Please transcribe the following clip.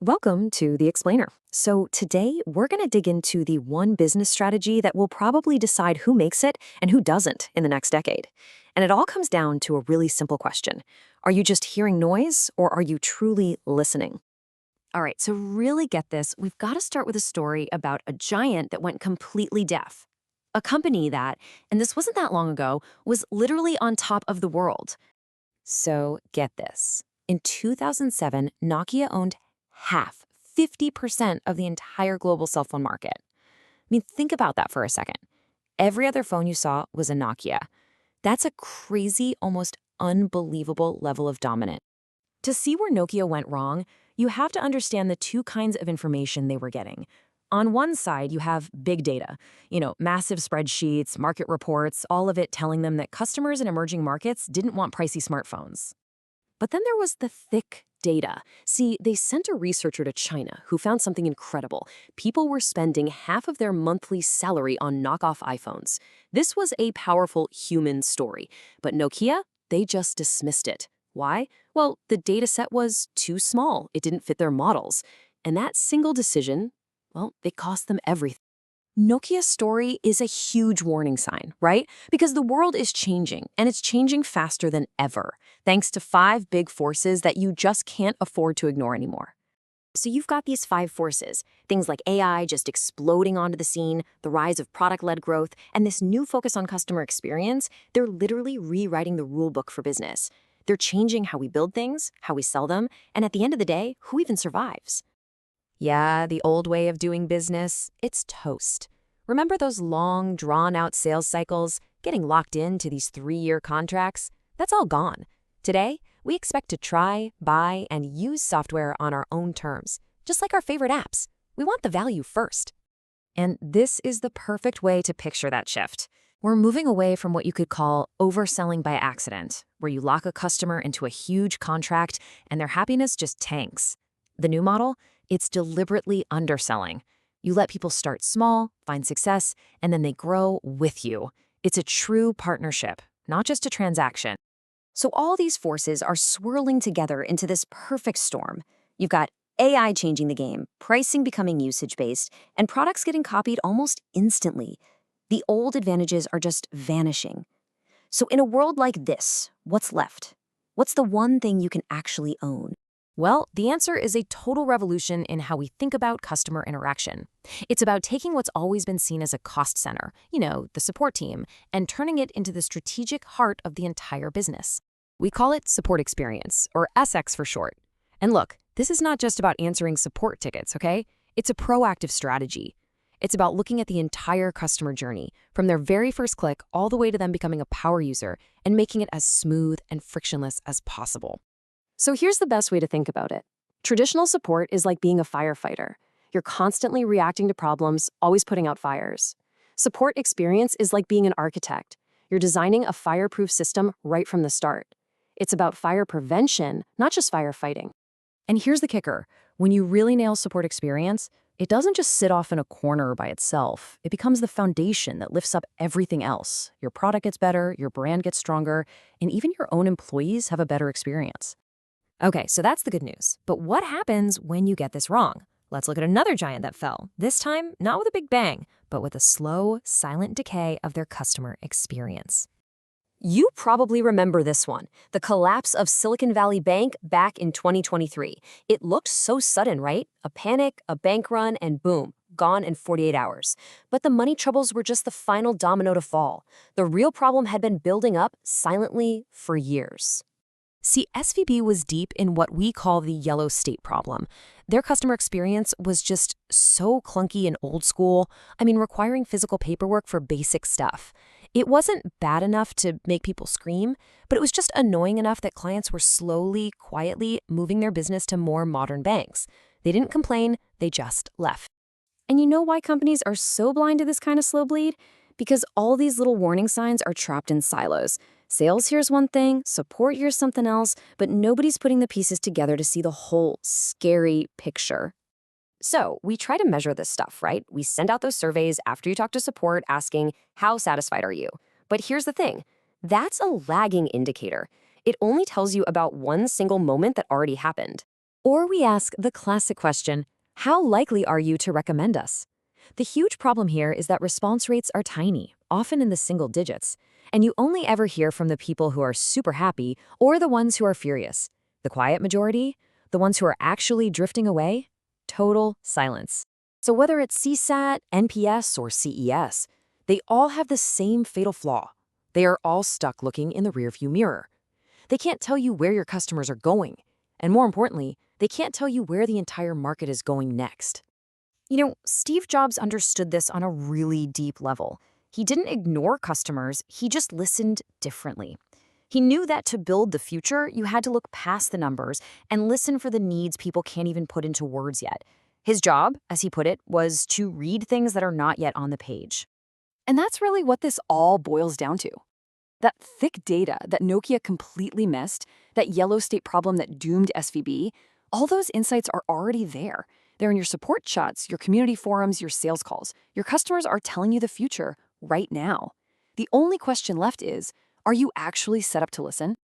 Welcome to The Explainer. So, today we're going to dig into the one business strategy that will probably decide who makes it and who doesn't in the next decade. And it all comes down to a really simple question. Are you just hearing noise or are you truly listening? All right, to really get this, we've got to start with a story about a giant that went completely deaf. A company that, and this wasn't that long ago, was literally on top of the world. So, get this. In 2007, Nokia owned half, 50% of the entire global cell phone market. I mean, think about that for a second. Every other phone you saw was a Nokia. That's a crazy, almost unbelievable level of dominance. To see where Nokia went wrong, you have to understand the two kinds of information they were getting. On one side, you have big data, massive spreadsheets, market reports, all of it telling them that customers in emerging markets didn't want pricey smartphones. But then there was the thick data. See, they sent a researcher to China who found something incredible. People were spending half of their monthly salary on knockoff iPhones. This was a powerful human story. But Nokia, they just dismissed it. Why? Well, the data set was too small. It didn't fit their models. And that single decision, well, it cost them everything. Nokia's story is a huge warning sign, right? Because the world is changing, and it's changing faster than ever, thanks to five big forces that you just can't afford to ignore anymore. So you've got these five forces, things like AI just exploding onto the scene, the rise of product-led growth, and this new focus on customer experience. They're literally rewriting the rule book for business. They're changing how we build things, how we sell them, and at the end of the day, who even survives. Yeah, the old way of doing business, it's toast. Remember those long, drawn-out sales cycles, getting locked into these 3-year contracts? That's all gone. Today, we expect to try, buy, and use software on our own terms, just like our favorite apps. We want the value first. And this is the perfect way to picture that shift. We're moving away from what you could call overselling by accident, where you lock a customer into a huge contract and their happiness just tanks. The new model? It's deliberately underselling. You let people start small, find success, and then they grow with you. It's a true partnership, not just a transaction. So all these forces are swirling together into this perfect storm. You've got AI changing the game, pricing becoming usage-based, and products getting copied almost instantly. The old advantages are just vanishing. So in a world like this, what's left? What's the one thing you can actually own? Well, the answer is a total revolution in how we think about customer interaction. It's about taking what's always been seen as a cost center, the support team, and turning it into the strategic heart of the entire business. We call it support experience, or SX for short. And look, this is not just about answering support tickets, okay? It's a proactive strategy. It's about looking at the entire customer journey, from their very first click all the way to them becoming a power user, and making it as smooth and frictionless as possible. So here's the best way to think about it. Traditional support is like being a firefighter. You're constantly reacting to problems, always putting out fires. Support experience is like being an architect. You're designing a fireproof system right from the start. It's about fire prevention, not just firefighting. And here's the kicker. When you really nail support experience, it doesn't just sit off in a corner by itself. It becomes the foundation that lifts up everything else. Your product gets better, your brand gets stronger, and even your own employees have a better experience. Okay, so that's the good news. But what happens when you get this wrong? Let's look at another giant that fell, this time not with a big bang, but with a slow, silent decay of their customer experience. You probably remember this one, the collapse of Silicon Valley Bank back in 2023. It looked so sudden, right? A panic, a bank run, and boom, gone in 48 hours. But the money troubles were just the final domino to fall. The real problem had been building up silently for years. See, SVB was deep in what we call the yellow state problem. Their customer experience was just so clunky and old school, requiring physical paperwork for basic stuff. It wasn't bad enough to make people scream, but it was just annoying enough that clients were slowly, quietly moving their business to more modern banks. They didn't complain, they just left. And you know why companies are so blind to this kind of slow bleed? Because all these little warning signs are trapped in silos. Sales here's one thing, support here's something else, but nobody's putting the pieces together to see the whole scary picture. So we try to measure this stuff, right? We send out those surveys after you talk to support asking, how satisfied are you? But here's the thing, that's a lagging indicator. It only tells you about one single moment that already happened. Or we ask the classic question, how likely are you to recommend us? The huge problem here is that response rates are tiny, often in the single digits, and you only ever hear from the people who are super happy or the ones who are furious. The quiet majority, the ones who are actually drifting away, total silence. So whether it's CSAT, NPS, or CES, they all have the same fatal flaw. They are all stuck looking in the rearview mirror. They can't tell you where your customers are going, and more importantly, they can't tell you where the entire market is going next. Steve Jobs understood this on a really deep level. He didn't ignore customers, he just listened differently. He knew that to build the future, you had to look past the numbers and listen for the needs people can't even put into words yet. His job, as he put it, was to read things that are not yet on the page. And that's really what this all boils down to. That thick data that Nokia completely missed, that yellow state problem that doomed SVB, all those insights are already there. They're in your support chats, your community forums, your sales calls. Your customers are telling you the future right now. The only question left is, are you actually set up to listen?